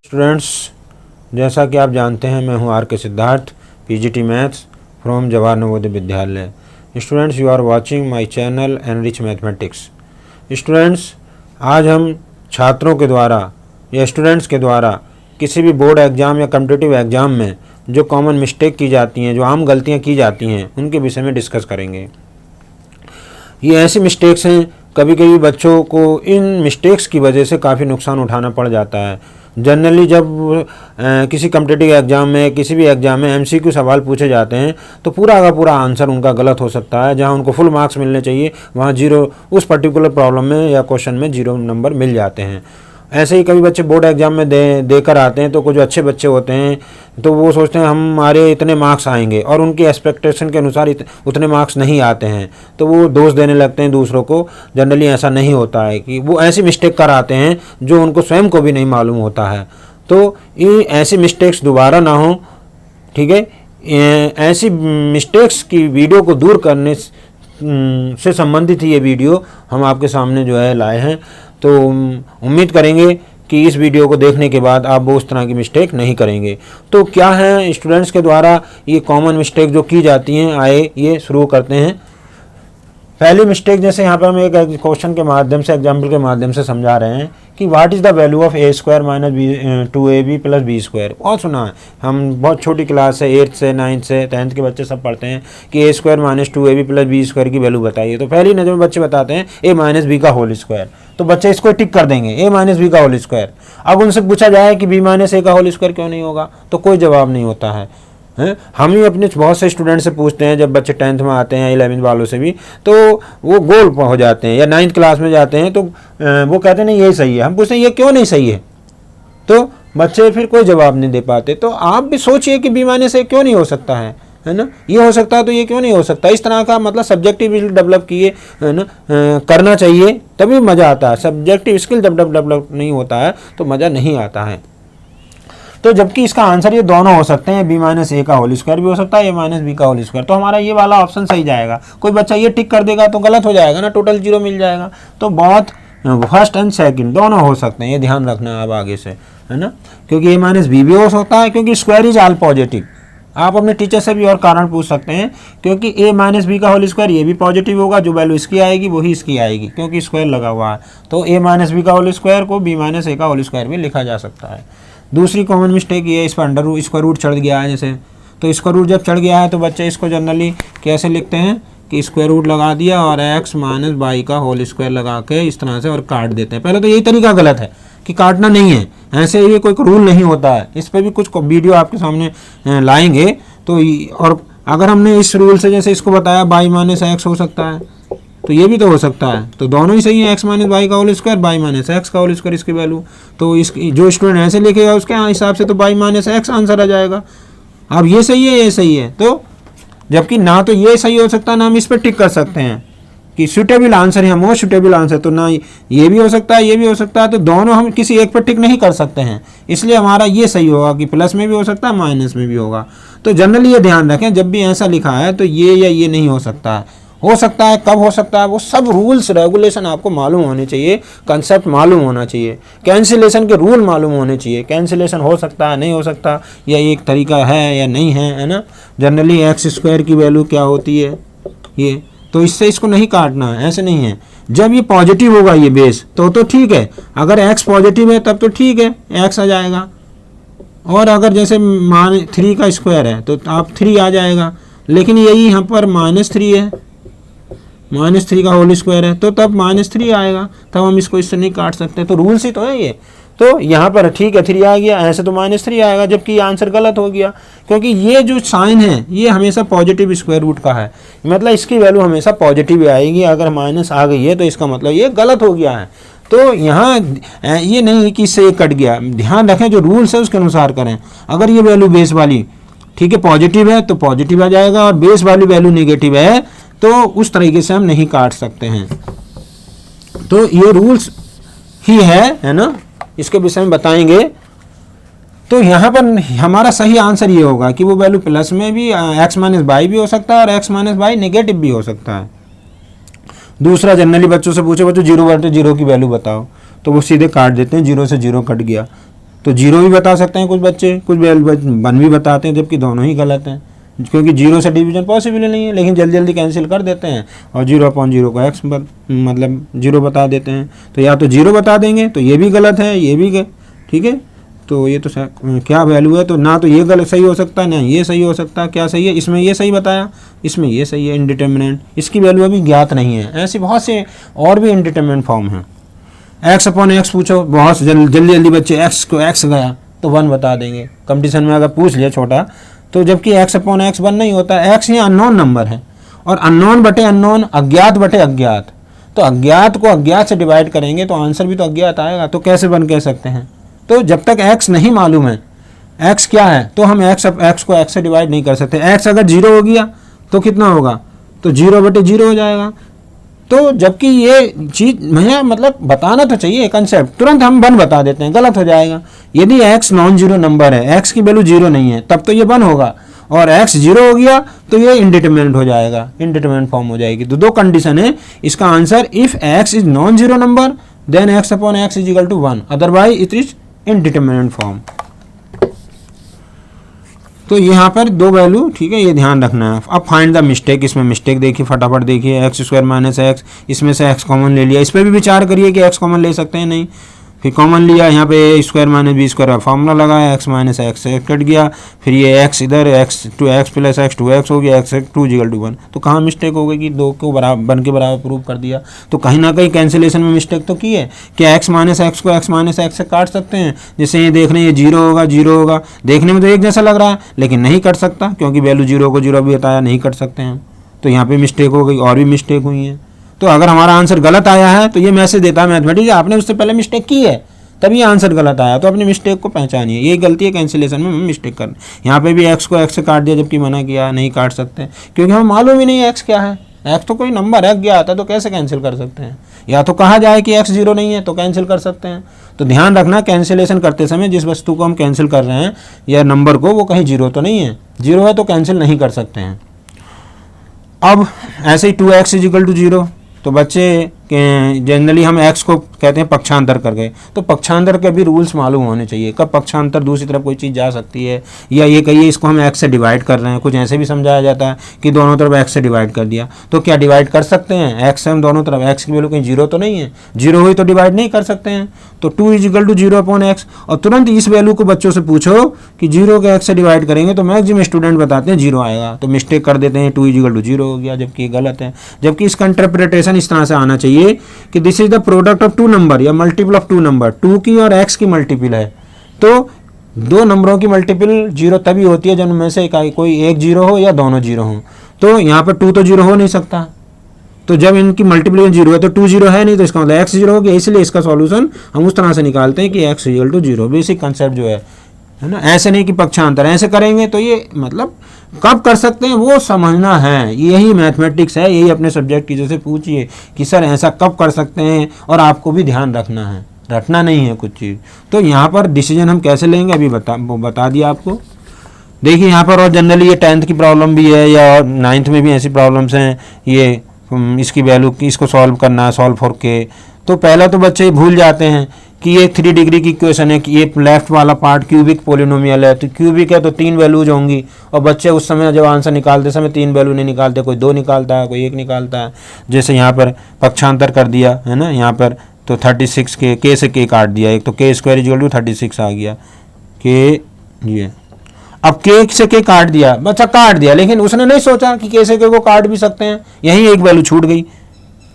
Students, जैसा कि आप जानते हैं मैं हूं R K Siddharth, PGT maths from Jawahar Navodaya Vidyalaya. Students, you are watching my channel enrich mathematics. Students, आज हम छात्रों के द्वारा या स्टूडेंट्स के द्वारा किसी भी बोर्ड एग्ज़ाम या कॉम्पिटिटिव एग्ज़ाम में जो कॉमन मिस्टेक की जाती हैं, जो आम गलतियां की जाती हैं, उनके विषय में डिस्कस करेंगे। ये ऐसी मिस्टेक्स हैं, कभी कभी बच्चों को इन मिस्टेक्स की वजह से काफ़ी नुकसान उठाना पड़ जाता है। जनरली जब किसी कॉम्पिटिटिव एग्ज़ाम में, किसी भी एग्ज़ाम में एमसीक्यू सवाल पूछे जाते हैं तो पूरा का पूरा आंसर उनका गलत हो सकता है। जहां उनको फुल मार्क्स मिलने चाहिए वहां जीरो, उस पर्टिकुलर प्रॉब्लम में या क्वेश्चन में 0 नंबर मिल जाते हैं। ऐसे ही कभी बच्चे बोर्ड एग्जाम में देकर आते हैं तो कुछ अच्छे बच्चे होते हैं तो वो सोचते हैं हमारे इतने मार्क्स आएंगे और उनकी एक्सपेक्टेशन के अनुसार उतने मार्क्स नहीं आते हैं तो वो दोष देने लगते हैं दूसरों को। जनरली ऐसा नहीं होता है, कि वो ऐसी मिस्टेक कर आते हैं जो उनको स्वयं को भी नहीं मालूम होता है। तो ये ऐसी मिस्टेक्स दोबारा ना हो, ठीक है। ऐसी मिस्टेक्स की वीडियो को दूर करने से संबंधित ही ये वीडियो हम आपके सामने जो है लाए हैं। तो उम्मीद करेंगे कि इस वीडियो को देखने के बाद आप वो उस तरह की मिस्टेक नहीं करेंगे। तो क्या है स्टूडेंट्स के द्वारा ये कॉमन मिस्टेक जो की जाती हैं, आए ये शुरू करते हैं। पहली मिस्टेक, जैसे यहाँ पर हम एक क्वेश्चन के माध्यम से, एग्जाम्पल के माध्यम से समझा रहे हैं कि what is the value of a square minus 2ab plus b square. बहुत सुना है, हम बहुत छोटी क्लास से 8th से 9th से 10th के बच्चे सब पढ़ते हैं कि a square minus 2ab plus b square की वैल्यू बताइए। तो पहली नज़र में बच्चे बताते हैं a माइनस बी का होल स्क्वायर, तो बच्चे इसको टिक कर देंगे a माइनस बी का होल स्क्वायर। अब उनसे पूछा जाए कि b माइनस a का होल स्क्वायर क्यों नहीं होगा, तो कोई जवाब नहीं होता है। हम ही अपने बहुत से स्टूडेंट से पूछते हैं, जब बच्चे 10th में आते हैं, 11th वालों से भी, तो वो गोल हो जाते हैं या 9th क्लास में जाते हैं तो वो कहते हैं नहीं यही सही है। हम पूछते हैं ये क्यों नहीं सही है, तो बच्चे फिर कोई जवाब नहीं दे पाते। तो आप भी सोचिए कि b माइनस a क्यों नहीं हो सकता है ना, ये हो सकता है तो ये क्यों नहीं हो सकता। इस तरह का मतलब सब्जेक्टिव स्किल डेवलप किए, है ना, करना चाहिए, तभी मज़ा आता है। सब्जेक्टिव स्किल जब डेवलप नहीं होता है तो मज़ा नहीं आता है। तो जबकि इसका आंसर ये दोनों हो सकते हैं, b माइनस a का होल स्क्वायर भी हो सकता है, a माइनस b का होल स्क्वायर। तो हमारा ये वाला ऑप्शन सही जाएगा। कोई बच्चा ये टिक कर देगा तो गलत हो जाएगा ना, टोटल 0 मिल जाएगा। तो बहुत फर्स्ट एंड सेकंड दोनों हो सकते हैं, ये ध्यान रखना है अब आगे से, है ना, क्योंकि a माइनस b भी हो सकता है, क्योंकि स्क्वायर इज ऑल पॉजिटिव। आप अपने टीचर से भी और कारण पूछ सकते हैं, क्योंकि a माइनस बी का होल स्क्वायर ये भी पॉजिटिव होगा, जो वैल्यू इसकी आएगी वही इसकी आएगी, क्योंकि स्क्वायर लगा हुआ है। तो a माइनस बी का होल स्क्वायर को b माइनस a का होल स्क्वायर भी लिखा जा सकता है। दूसरी कॉमन मिस्टेक ये है, इस पर अंडर स्क्वायर रूट चढ़ गया है जैसे, तो स्क्वायर रूट जब चढ़ गया है तो बच्चे इसको जनरली कैसे लिखते हैं कि स्क्वायर रूट लगा दिया और x माइनस वाई का होल स्क्वायर लगा के इस तरह से और काट देते हैं। पहले तो यही तरीका गलत है कि काटना नहीं है, ऐसे ये कोई रूल नहीं होता है। इस पर भी कुछ वीडियो आपके सामने लाएंगे। तो और अगर हमने इस रूल से जैसे इसको बताया y माइनस एक्स हो सकता है, तो ये भी तो हो सकता है। तो दोनों ही सही है, x माइनस वाई का whole square, y minus x का होल स्क्वायर इसकी वैल्यू। तो इसकी जो स्टूडेंट ऐसे लिखेगा उसके हिसाब से तो y माइनस एक्स आंसर आ जाएगा। अब ये सही है, ये सही है, तो जबकि ना तो ये सही हो सकता है, ना हम इस पर टिक कर सकते हैं कि सूटेबल आंसर है, मोस्ट सूटेबल आंसर। तो ना ये भी हो सकता है, ये भी हो सकता है, तो दोनों हम किसी एक पर टिक नहीं कर सकते हैं। इसलिए हमारा ये सही होगा कि प्लस में भी हो सकता है, माइनस में भी होगा। तो जनरली ये ध्यान रखें, जब भी ऐसा लिखा है तो ये या ये नहीं हो सकता है। हो सकता है, कब हो सकता है, वो सब रूल्स रेगुलेशन आपको मालूम होने चाहिए, कंसेप्ट मालूम होना चाहिए, कैंसिलेशन के रूल मालूम होने चाहिए। कैंसिलेशन हो सकता है, नहीं हो सकता, या एक तरीका है या नहीं है ना। जनरली एक्स स्क्वायर की वैल्यू क्या होती है ये, तो इससे इसको नहीं काटना है, ऐसे नहीं है। जब ये पॉजिटिव होगा ये बेस तो ठीक है, अगर एक्स पॉजिटिव है तब तो ठीक है, एक्स आ जाएगा। और अगर जैसे मान 3 का स्क्वायर है तो आप 3 आ जाएगा, लेकिन यही यहाँ पर -3 है, -3 का होल स्क्वायर है तो तब -3 आएगा, तब हम इसको इससे नहीं काट सकते। तो रूल्स ही तो है ये। तो यहाँ पर ठीक है 3 आ गया, ऐसे तो -3 आएगा, जबकि ये आंसर गलत हो गया, क्योंकि ये जो साइन है ये हमेशा पॉजिटिव स्क्वायर रूट का है, मतलब इसकी वैल्यू हमेशा पॉजिटिव आएगी। अगर माइनस आ गई है तो इसका मतलब ये गलत हो गया है। तो यहाँ ये नहीं कि इससे कट गया, ध्यान रखें जो रूल्स है उसके अनुसार करें। अगर ये वैल्यू बेस वाली ठीक है पॉजिटिव है तो पॉजिटिव आ जाएगा, और बेस वाली वैल्यू नेगेटिव है तो उस तरीके से हम नहीं काट सकते हैं। तो ये रूल्स ही है ना, इसके विषय में बताएंगे। तो यहाँ पर हमारा सही आंसर ये होगा कि वो वैल्यू प्लस में भी x माइनस वाई भी हो सकता है और x माइनस वाई नेगेटिव भी हो सकता है। दूसरा, जनरली बच्चों से पूछे बच्चों 0/0 की वैल्यू बताओ, तो वो सीधे काट देते हैं, 0 से 0 कट गया। तो 0 भी बता सकते हैं कुछ बच्चे, कुछ 1 भी बताते हैं, जबकि दोनों ही गलत हैं, क्योंकि 0 से डिवीजन पॉसिबल नहीं है, लेकिन जल्दी जल्दी कैंसिल कर देते हैं और 0/0 को x मतलब 0 बता देते हैं। तो या तो 0 बता देंगे तो ये भी गलत है, ये भी ठीक है। तो ये तो क्या वैल्यू है, तो ना तो ये गलत सही हो सकता है ना ये सही हो सकता है। क्या सही है, इसमें ये सही बताया, इसमें ये सही है, इनडिटर्मिनेंट, इसकी वैल्यू अभी ज्ञात नहीं है। ऐसे बहुत से और भी इनडिटर्मिनेंट फॉर्म हैं। x/x पूछो, बहुत जल्दी जल्दी बच्चे x को x गया तो 1 बता देंगे। कंपटीशन में अगर पूछ लिया छोटा, तो जबकि x/x 1 नहीं होता, x ये अननोन नंबर है, और अननोन बटे अननोन, अज्ञात बटे अज्ञात, तो अज्ञात को अज्ञात से डिवाइड करेंगे तो आंसर भी तो अज्ञात आएगा। तो कैसे 1 कह सकते हैं? तो जब तक x नहीं मालूम है x क्या है, तो हम x को x से डिवाइड नहीं कर सकते। x अगर 0 हो गया तो कितना होगा, तो 0/0 हो जाएगा। तो जबकि ये चीज़ भैया मतलब बताना तो चाहिए कंसेप्ट, तुरंत हम 1 बता देते हैं, गलत हो जाएगा। यदि x नॉन जीरो नंबर है, x की वैल्यू 0 नहीं है, तब तो ये 1 होगा, और x 0 हो गया तो ये इनडिटर्मिनेंट हो जाएगा, इनडिटर्मिनेंट फॉर्म हो जाएगी। तो 2 कंडीशन है इसका answer, if x is non zero number then x/x is equal to 1, otherwise it is indeterminate form. तो यहाँ पर 2 वैल्यू, ठीक है, ये ध्यान रखना है। अब फाइंड द मिस्टेक, इसमें मिस्टेक देखिए फटाफट देखिए, x² - x, इसमें से x कॉमन ले लिया, इस पर भी विचार करिए कि x कॉमन ले सकते हैं नहीं, फिर कॉमन लिया, यहाँ पे a² - b² का फॉर्मूला लगाया, x - x कट गया, फिर ये x इधर x + x 2x हो गया, x2 = 1। तो कहाँ मिस्टेक हो गई कि 2 को बराबर 1 के बराबर प्रूव कर दिया। तो कहीं ना कहीं कैंसिलेशन में मिस्टेक तो की है। क्या x - x को x - x से काट सकते हैं? जैसे ये देख रहे हैं, ये 0 होगा, 0 होगा, देखने में तो एक जैसा लग रहा है, लेकिन नहीं कट सकता, क्योंकि वैल्यू 0 को 0 भी बताया, नहीं कट सकते हैं। तो यहाँ पे मिस्टेक हो गई, और भी मिस्टेक हुई है। तो अगर हमारा आंसर गलत आया है तो ये मैसेज देता है मैथमेटिक्स, आपने उससे पहले मिस्टेक की है तभी आंसर गलत आया, तो अपनी मिस्टेक को पहचानिए। ये गलती है कैंसिलेशन में, मिस्टेक करना। यहाँ पे भी x को x से काट दिया, जबकि मना किया, नहीं काट सकते, क्योंकि हमें मालूम ही नहीं है x क्या है। x तो कोई नंबर है, अज्ञात है, तो कैसे कैंसिल कर सकते हैं? या तो कहा जाए कि x 0 नहीं है तो कैंसिल कर सकते हैं। तो ध्यान रखना, कैंसिलेशन करते समय जिस वस्तु को हम कैंसिल कर रहे हैं या नंबर को, वो कहीं 0 तो नहीं है। 0 है तो कैंसिल नहीं कर सकते हैं। अब ऐसे ही 2x = 0, तो बच्चे जनरली हम x को कहते हैं पक्षांतर कर गए, तो पक्षांतर के भी रूल्स मालूम होने चाहिए, कब पक्षांतर दूसरी तरफ कोई चीज़ जा सकती है, या ये कहिए इसको हम x से डिवाइड कर रहे हैं, कुछ ऐसे भी समझाया जाता है कि दोनों तरफ x से डिवाइड कर दिया, तो क्या डिवाइड कर सकते हैं? x से हम दोनों तरफ, x की वैल्यू कहीं 0 तो नहीं है, 0 हुई तो डिवाइड नहीं कर सकते हैं। तो 2 = 0/x, और तुरंत इस वैल्यू को बच्चों से पूछो कि 0 को x से डिवाइड करेंगे तो मैक्सिमम स्टूडेंट बताते हैं 0 आएगा, तो मिस्टेक कर देते हैं, 2 = 0 हो गया, जबकि ये गलत है। जबकि इसका इंटरप्रिटेशन इस तरह से आना चाहिए कि this is the product of 2 number या मल्टीपल ऑफ 2 नंबर, 2 की और x की मल्टीपल है। तो 2 नंबरों की मल्टीपल 0 तभी होती है जब उनमें से कोई एक 0 हो या दोनों 0 हो। तो यहाँ पर 2 तो 0 हो नहीं सकता, तो जब इनकी मल्टीप्लिकेशन 0 है तो 2 0 है नहीं, तो इसका मतलब x 0 हो गया। इसलिए इसका सॉल्यूशन हम उस तरह से निकालते हैं कि x = 0। बेसिक कंसेप्ट जो है ना, ऐसे नहीं कि पक्षांतर, ऐसे करेंगे तो ये मतलब कब कर सकते हैं वो समझना है। यही मैथमेटिक्स है, यही अपने सब्जेक्ट की जैसे पूछिए कि सर ऐसा कब कर सकते हैं, और आपको भी ध्यान रखना है, रटना नहीं है कुछ चीज़। तो यहाँ पर डिसीजन हम कैसे लेंगे अभी बता दिया आपको। देखिए यहाँ पर, और जनरली ये 10th की प्रॉब्लम भी है या 9th में भी ऐसी प्रॉब्लम्स हैं, ये इसकी वैल्यू की इसको सॉल्व करना है, सॉल्व फॉर के। तो पहला तो बच्चे भूल जाते हैं कि ये 3 डिग्री की इक्वेशन है, कि ये लेफ्ट वाला पार्ट क्यूबिक पोलिनोमियल है, तो क्यूबिक है तो 3 वैल्यूज होंगी, और बच्चे उस समय जब आंसर निकालते समय 3 वैल्यू नहीं निकालते, कोई 2 निकालता है, कोई 1 निकालता है। जैसे यहाँ पर पक्षांतर कर दिया है ना, यहाँ पर तो 36 के से के काट दिया, एक तो k² = 36 आ गया, के ये अब के से के काट दिया, बच्चा काट दिया, लेकिन उसने नहीं सोचा कि के से के को काट भी सकते हैं, यहीं एक वैल्यू छूट गई,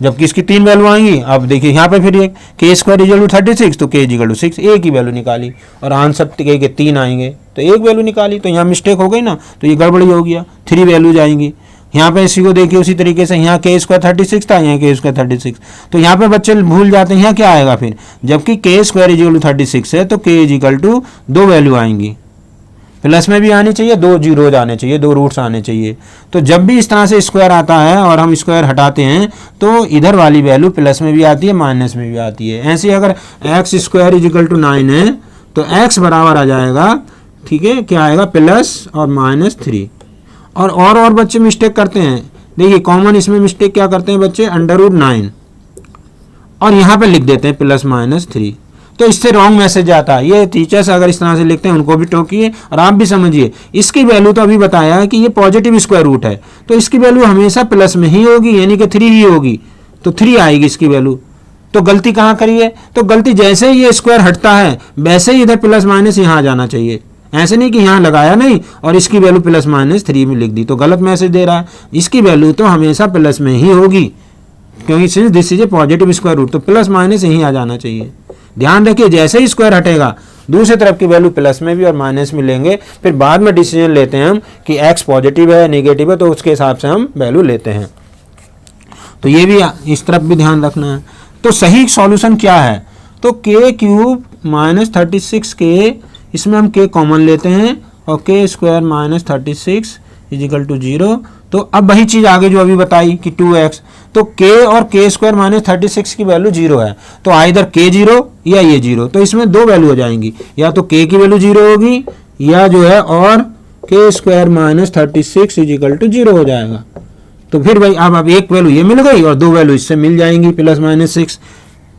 जबकि इसकी 3 वैल्यू आएंगी। अब देखिए यहाँ पे फिर एक k² = 36, तो k = 6, एक ही वैल्यू निकाली, और आंसर के 3 आएंगे तो एक वैल्यू निकाली, तो यहाँ मिस्टेक हो गई ना, तो ये गड़बड़ी हो गया, 3 वैल्यूज आएंगी। यहाँ पे इसी को देखिए उसी तरीके से, यहाँ k² 36 था, यहाँ k² 36, तो यहाँ पे बच्चे भूल जाते हैं यहाँ क्या आएगा फिर, जबकि k² = 36 है तो k = 2 वैल्यू आएंगी, प्लस में भी आनी चाहिए, 2 जीरोज आने चाहिए, 2 रूट्स आने चाहिए। तो जब भी इस तरह से स्क्वायर आता है और हम स्क्वायर हटाते हैं तो इधर वाली वैल्यू प्लस में भी आती है, माइनस में भी आती है। ऐसे अगर x² = 9 है तो x बराबर आ जाएगा, ठीक है, क्या आएगा, प्लस और -3। और बच्चे मिस्टेक करते हैं, देखिए कॉमन इसमें मिस्टेक क्या करते हैं बच्चे, √9 और यहाँ पे लिख देते हैं +-3। तो इससे रॉन्ग मैसेज आता है। ये टीचर्स अगर इस तरह से लिखते हैं उनको भी टोकिए और आप भी समझिए। इसकी वैल्यू तो अभी बताया है कि ये पॉजिटिव स्क्वायर रूट है, तो इसकी वैल्यू हमेशा प्लस में ही होगी, यानी कि 3 ही होगी, तो 3 आएगी इसकी वैल्यू। तो गलती कहाँ करी है? तो गलती जैसे ही ये स्क्वायर हटता है वैसे ही इधर प्लस माइनस यहाँ आ जाना चाहिए। ऐसे नहीं कि यहाँ लगाया नहीं और इसकी वैल्यू प्लस माइनस 3 में लिख दी, तो गलत मैसेज दे रहा है। इसकी वैल्यू तो हमेशा प्लस में ही होगी, क्योंकि since this is a positive square root, तो प्लस माइनस यहीं आ जाना चाहिए। ध्यान रखिए, जैसे ही स्क्वायर हटेगा दूसरी तरफ की वैल्यू प्लस में भी और माइनस में लेंगे, फिर बाद में डिसीजन लेते हैं हम कि एक्स पॉजिटिव है नेगेटिव है, तो उसके हिसाब से हम वैल्यू लेते हैं। तो ये भी इस तरफ भी ध्यान रखना है। तो सही सॉल्यूशन क्या है? तो के क्यूब माइनस 36 के, इसमें हम के कॉमन लेते हैं और के स्क्वायर माइनस 36 इजिकल टू 0। तो अब वही चीज़ आगे जो अभी बताई कि 2x, तो k और k स्क्वायर माइनस 36 की वैल्यू 0 है, तो आइदर k 0 या ये 0, तो इसमें दो वैल्यू हो जाएंगी, या तो k की वैल्यू 0 होगी या जो है और k square minus 36 equal to 0 हो जाएगा। तो फिर भाई अब एक वैल्यू ये मिल गई और दो वैल्यू इससे मिल जाएंगी प्लस माइनस 6,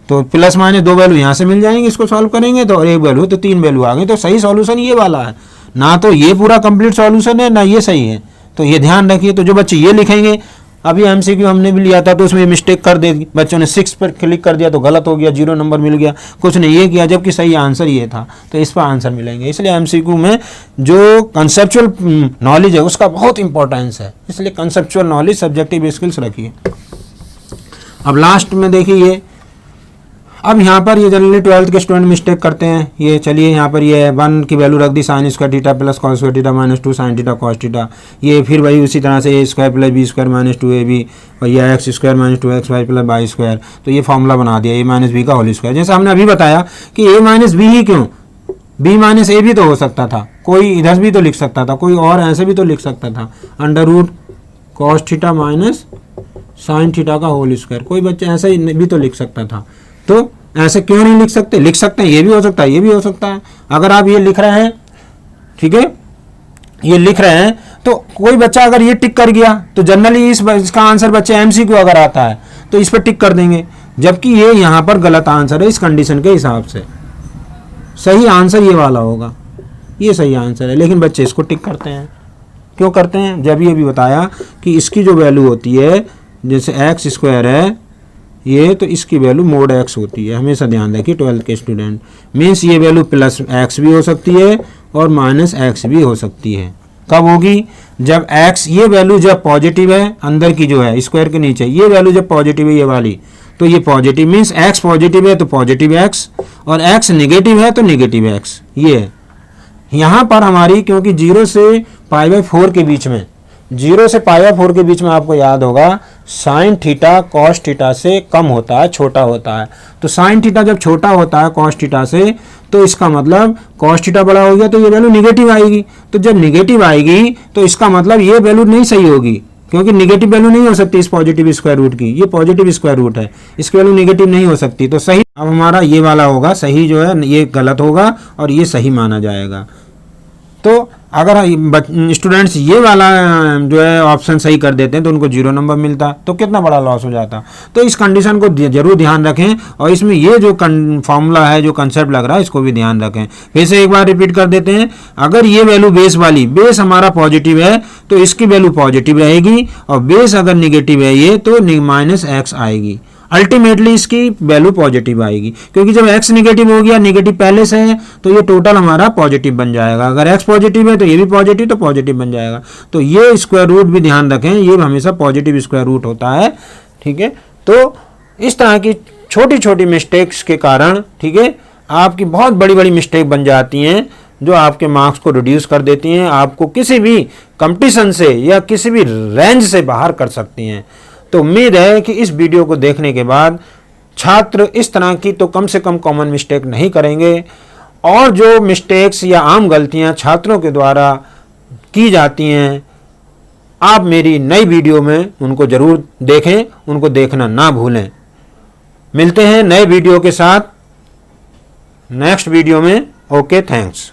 तो प्लस माइनस दो वैल्यू यहाँ से मिल जाएंगी, इसको सॉल्व करेंगे तो, और एक वैल्यू, तो 3 वैल्यू आ गई। तो सही सॉल्यूशन ये वाला है, ना तो ये पूरा कंप्लीट सॉल्यूशन है ना ये सही है, तो ये ध्यान रखिए। तो जो बच्चे ये लिखेंगे, अभी एमसीक्यू हमने भी लिया था तो उसमें मिस्टेक कर दे, बच्चों ने 6 पर क्लिक कर दिया तो गलत हो गया, 0 नंबर मिल गया, कुछ ने ये किया जबकि सही आंसर ये था, तो इस पर आंसर मिलेंगे। इसलिए एमसीक्यू में जो कंसेप्चुअल नॉलेज है उसका बहुत इंपॉर्टेंस है, इसलिए कंसेप्चुअल नॉलेज सब्जेक्टिव स्किल्स रखिए। अब लास्ट में देखिए, अब यहाँ पर ये जनरली 12th के स्टूडेंट मिस्टेक करते हैं। ये चलिए यहाँ पर ये 1 की वैल्यू रख दी sine square theta plus cos square theta minus 2 sine theta cos theta, ये फिर वही उसी तरह से A square plus B square minus 2ab और ये X square minus 2xy plus Y square, तो ये फॉर्मूला बना दिया ए माइनस बी का होल स्क्वायर। जैसे हमने अभी बताया कि ए माइनस बी ही क्यों, बी माइनस ए भी तो हो सकता था, कोई इधर भी तो लिख सकता था, कोई और ऐसे भी तो लिख सकता था, under root cos theta minus sine theta का होल स्क्वायर, कोई बच्चे ऐसे भी तो लिख सकता था। तो ऐसे क्यों नहीं लिख सकते? लिख सकते हैं, ये भी हो सकता है, ये भी हो सकता है। अगर आप ये लिख रहे हैं, ठीक है, ये लिख रहे हैं, तो कोई बच्चा अगर ये टिक कर गया तो जनरली इसका आंसर बच्चे एमसीक्यू अगर आता है तो इस पर टिक कर देंगे, जबकि ये यहाँ पर गलत आंसर है इस कंडीशन के हिसाब से। सही आंसर ये वाला होगा, ये सही आंसर है, लेकिन बच्चे इसको टिक करते हैं। क्यों करते हैं? जब ये भी बताया कि इसकी जो वैल्यू होती है, जैसे एक्स स्क्वायर है ये, तो इसकी वैल्यू मोड एक्स होती है, हमेशा ध्यान रखिए 12th के स्टूडेंट। मीन्स ये वैल्यू प्लस एक्स भी हो सकती है और माइनस एक्स भी हो सकती है। कब होगी? जब एक्स, ये वैल्यू जब पॉजिटिव है, अंदर की जो है स्क्वायर के नीचे ये वैल्यू जब पॉजिटिव है ये वाली, तो ये पॉजिटिव मीन्स एक्स पॉजिटिव है तो पॉजिटिव एक्स, और एक्स निगेटिव है तो निगेटिव एक्स। ये है यहाँ पर हमारी, क्योंकि 0 से π/4 के बीच में, 0 से π/4 के बीच में आपको याद होगा साइन थीटा कॉस थीटा से कम होता है, छोटा होता है। तो साइन थीटा जब छोटा होता है कॉस थीटा से, तो इसका मतलब कॉस थीटा बड़ा हो गया तो ये वैल्यू निगेटिव आएगी। तो जब निगेटिव आएगी तो इसका मतलब ये वैल्यू नहीं सही होगी, क्योंकि निगेटिव वैल्यू नहीं हो सकती इस पॉजिटिव स्क्वायर रूट की, ये पॉजिटिव स्क्वायर रूट है, इसकी वैल्यू निगेटिव नहीं हो सकती। तो सही अब हमारा ये वाला होगा, सही जो है ये गलत होगा और ये सही माना जाएगा। तो अगर स्टूडेंट्स ये वाला जो है ऑप्शन सही कर देते हैं तो उनको 0 नंबर मिलता, तो कितना बड़ा लॉस हो जाता। तो इस कंडीशन को जरूर ध्यान रखें, और इसमें ये जो फॉर्मूला है, जो कंसेप्ट लग रहा है, इसको भी ध्यान रखें। फिर से एक बार रिपीट कर देते हैं, अगर ये वैल्यू बेस वाली, बेस हमारा पॉजिटिव है तो इसकी वैल्यू पॉजिटिव रहेगी, और बेस अगर निगेटिव है ये तो माइनस एक्स आएगी। अल्टीमेटली इसकी वैल्यू पॉजिटिव आएगी, क्योंकि जब x निगेटिव हो गया, निगेटिव पहले से है, तो ये टोटल हमारा पॉजिटिव बन जाएगा। अगर x पॉजिटिव है तो ये भी पॉजिटिव, तो पॉजिटिव बन जाएगा। तो ये स्क्वायर रूट भी ध्यान रखें, ये हमेशा पॉजिटिव स्क्वायर रूट होता है, ठीक है। तो इस तरह की छोटी छोटी मिस्टेक्स के कारण, ठीक है, आपकी बहुत बड़ी बड़ी मिस्टेक बन जाती हैं जो आपके मार्क्स को रिड्यूस कर देती हैं, आपको किसी भी कंपटीशन से या किसी भी रेंज से बाहर कर सकती हैं। तो उम्मीद है कि इस वीडियो को देखने के बाद छात्र इस तरह की तो कम से कम कॉमन मिस्टेक नहीं करेंगे, और जो मिस्टेक्स या आम गलतियां छात्रों के द्वारा की जाती हैं, आप मेरी नई वीडियो में उनको ज़रूर देखें, उनको देखना ना भूलें। मिलते हैं नए वीडियो के साथ नेक्स्ट वीडियो में। Okay, thanks.